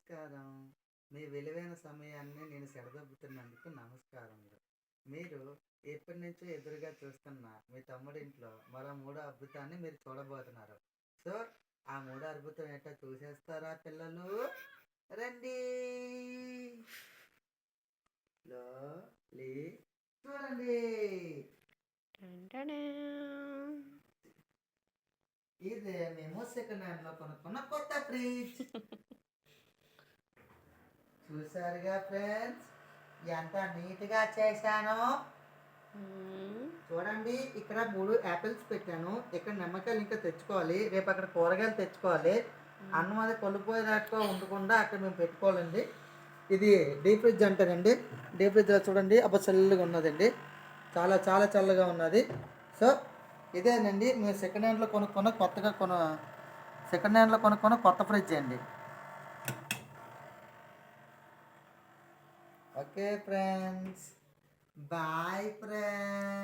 నమస్కారం. మీ విలువైన సమయాన్ని నేను సెడదొబ్బుతున్నందుకు నమస్కారములు. మీరు ఎప్పటినుంచో ఎదురుగా చూస్తున్న మీ తమ్ముడింట్లో మరో మూడో అద్భుతాన్ని మీరు చూడబోతున్నారు. సో, ఆ మూడో అద్భుతం ఏంటో చూసేస్తారా పిల్లలు? రండి. స్లోలీ చూడండి. ఇదే మేము సెకండ్ హ్యాండ్‌లో కొనుక్కున్న కొత్త ఫ్రిడ్జ్. చూసారుగా ఫ్రెండ్స్, ఎంత నీట్‌గా చేశానో. చూడండి, ఇక్కడ 3 యాపిల్స్ పెట్టాను. ఇక్కడ నిమ్మకాయలు ఇంకా తెచ్చుకోవాలి. రేపు అక్కడ కూరగాయలు తెచ్చుకోవాలి. అన్నం అది కొలిపోయేటట్టుగా ఉండకుండా అక్కడ మేము పెట్టుకోవాలండి. ఇది డీప్ ఫ్రిడ్జ్ అంటారండి. డీప్ ఫ్రిడ్జ్‌లో చూడండి అబ్బా చల్లగా ఉన్నదండి. చాలా చాలా చల్లగా ఉన్నది. సో, ఇదేనండి మేము సెకండ్ హ్యాండ్‌లో కొనుక్కున్న కొత్త ఫ్రిడ్జ్ అండి. Okay friends, bye friends.